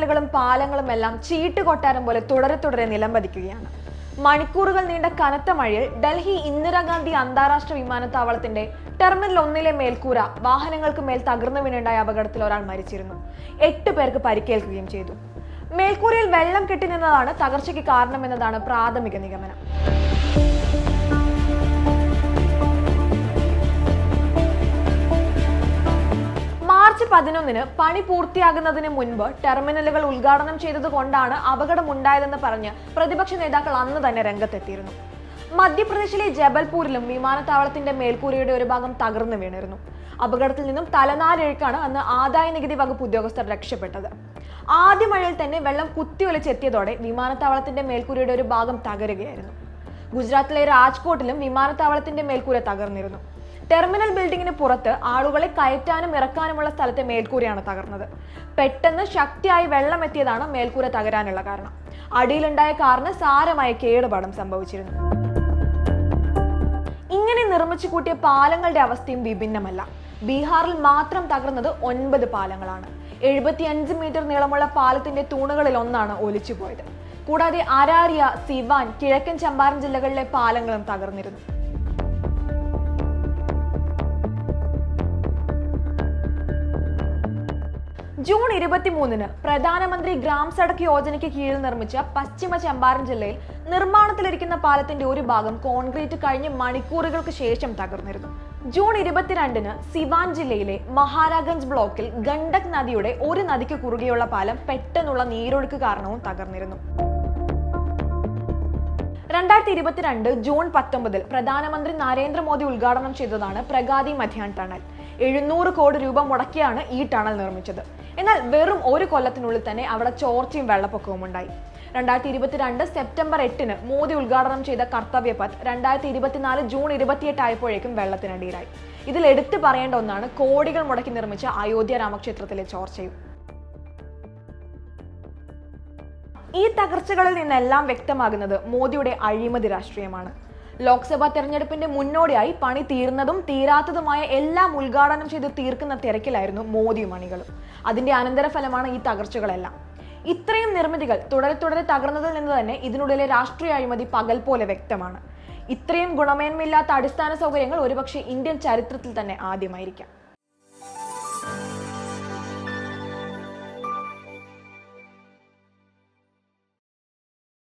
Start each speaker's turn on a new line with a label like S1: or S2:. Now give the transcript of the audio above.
S1: ടെർമിനലുകളും പാലങ്ങളും എല്ലാം ചീട്ടുകൊട്ടാരം പോലെ തുടരെ നിലംപതിക്കുകയാണ്. മണിക്കൂറുകൾ നീണ്ട കനത്ത മഴയിൽ ഡൽഹി ഇന്ദിരാഗാന്ധി അന്താരാഷ്ട്ര വിമാനത്താവളത്തിന്റെ ടെർമിനൽ 1 മേൽക്കൂര വാഹനങ്ങൾക്ക് മേൽ തകർന്നു വീണുണ്ടായ അപകടത്തിൽ ഒരാൾ മരിച്ചിരുന്നു. 8 പേർക്ക് പരിക്കേൽക്കുകയും ചെയ്തു. മേൽക്കൂരയിൽ വെള്ളം കെട്ടി നിന്നതാണ് തകർച്ചയ്ക്ക് കാരണമെന്നതാണ് പ്രാഥമിക നിഗമനം. മാർച്ച് 11-ന് പണി പൂർത്തിയാകുന്നതിന് മുൻപ് ടെർമിനലുകൾ ഉദ്ഘാടനം ചെയ്തതുകൊണ്ടാണ് അപകടമുണ്ടായതെന്ന് പറഞ്ഞ് പ്രതിപക്ഷ നേതാക്കൾ അന്ന് തന്നെ രംഗത്തെത്തിയിരുന്നു. മധ്യപ്രദേശിലെ ജബൽപൂരിലും വിമാനത്താവളത്തിന്റെ മേൽക്കൂരയുടെ ഒരു ഭാഗം തകർന്നു വീണിരുന്നു. അപകടത്തിൽ നിന്നും തലനാരിഴക്കാണ് അന്ന് ആദായ നികുതി വകുപ്പ് ഉദ്യോഗസ്ഥർ രക്ഷപ്പെട്ടത്. ആദ്യ മഴയിൽ തന്നെ വെള്ളം കുത്തിയൊലിച്ചെത്തിയതോടെ വിമാനത്താവളത്തിന്റെ മേൽക്കൂരയുടെ ഒരു ഭാഗം തകരുകയായിരുന്നു. ഗുജറാത്തിലെ രാജ്കോട്ടിലും വിമാനത്താവളത്തിന്റെ മേൽക്കൂര തകർന്നിരുന്നു. ടെർമിനൽ ബിൽഡിങ്ങിന് പുറത്ത് ആളുകളെ കയറ്റാനും ഇറക്കാനുമുള്ള സ്ഥലത്തെ മേൽക്കൂരയാണ് തകർന്നത്. പെട്ടെന്ന് ശക്തിയായി വെള്ളം എത്തിയതാണ് മേൽക്കൂര തകരാനുള്ള കാരണം. അടിയിലുണ്ടായ കാറിന് സാരമായ കേടുപാടും സംഭവിച്ചിരുന്നു. ഇങ്ങനെ നിർമ്മിച്ചു കൂട്ടിയ പാലങ്ങളുടെ അവസ്ഥയും വിഭിന്നമല്ല. ബീഹാറിൽ മാത്രം തകർന്നത് 9 പാലങ്ങളാണ്. 75 മീറ്റർ നീളമുള്ള പാലത്തിന്റെ തൂണുകളിൽ ഒന്നാണ് ഒലിച്ചുപോയത്. കൂടാതെ അരാരിയ, സിവാൻ, കിഴക്കൻ ചമ്പാരൻ ജില്ലകളിലെ പാലങ്ങളും തകർന്നിരുന്നു. ജൂൺ 23-ന് പ്രധാനമന്ത്രി ഗ്രാം സഡക് യോജനയ്ക്ക് കീഴിൽ നിർമ്മിച്ച പശ്ചിമ ചമ്പാരൻ ജില്ലയിൽ നിർമ്മാണത്തിലിരിക്കുന്ന പാലത്തിന്റെ ഒരു ഭാഗം കോൺക്രീറ്റ് കഴിഞ്ഞ് മണിക്കൂറുകൾക്ക് ശേഷം തകർന്നിരുന്നു. ജൂൺ 22-ന് സിവാൻ ജില്ലയിലെ മഹാരാഗഞ്ച് ബ്ലോക്കിൽ ഗണ്ഡക് നദിയുടെ ഒരു നദിക്ക് കുറുകെയുള്ള പാലം പെട്ടെന്നുള്ള നീരൊഴുക്ക് കാരണവും തകർന്നിരുന്നു. 2022 ജൂൺ 19 പ്രധാനമന്ത്രി നരേന്ദ്രമോദി ഉദ്ഘാടനം ചെയ്തതാണ് പ്രഗതി മധ്യാൻ ടണൽ. 700 കോടി രൂപ മുടക്കിയാണ് ഈ ടണൽ നിർമ്മിച്ചത്. എന്നാൽ വെറും ഒരു കൊല്ലത്തിനുള്ളിൽ തന്നെ അവിടെ ചോർച്ചയും വെള്ളപ്പൊക്കവും ഉണ്ടായി. 2022 സെപ്റ്റംബർ 8-ന് മോദി ഉദ്ഘാടനം ചെയ്ത കർത്തവ്യപഥ് 2024 ജൂൺ 28 ആയപ്പോഴേക്കും വെള്ളത്തിനടിയിലായി. ഇതിൽ എടുത്തു പറയേണ്ട ഒന്നാണ് കോടികൾ മുടക്കി നിർമ്മിച്ച അയോധ്യ രാമക്ഷേത്രത്തിലെ ചോർച്ചയും. ഈ തകർച്ചകളിൽ നിന്നെല്ലാം വ്യക്തമാകുന്നത് മോദിയുടെ അഴിമതി രാഷ്ട്രീയമാണ്. ലോക്സഭാ തെരഞ്ഞെടുപ്പിന്റെ മുന്നോടിയായി പണി തീർന്നതും തീരാത്തതുമായ എല്ലാം ഉദ്ഘാടനം ചെയ്ത് തീർക്കുന്ന തിരക്കിലായിരുന്നു മോദിയും അണികളും. അതിന്റെ അനന്തരഫലമാണ് ഈ തകർച്ചകളെല്ലാം. ഇത്രയും നിർമ്മിതികൾ തുടരെ തകർന്നതിൽ നിന്ന് തന്നെ ഇതിനുള്ളിലെ രാഷ്ട്രീയ അഴിമതി പകൽ പോലെ വ്യക്തമാണ്. ഇത്രയും ഗുണമേന്മയില്ലാത്ത അടിസ്ഥാന സൗകര്യങ്ങൾ ഒരുപക്ഷെ ഇന്ത്യൻ ചരിത്രത്തിൽ തന്നെ ആദ്യമായിരിക്കാം.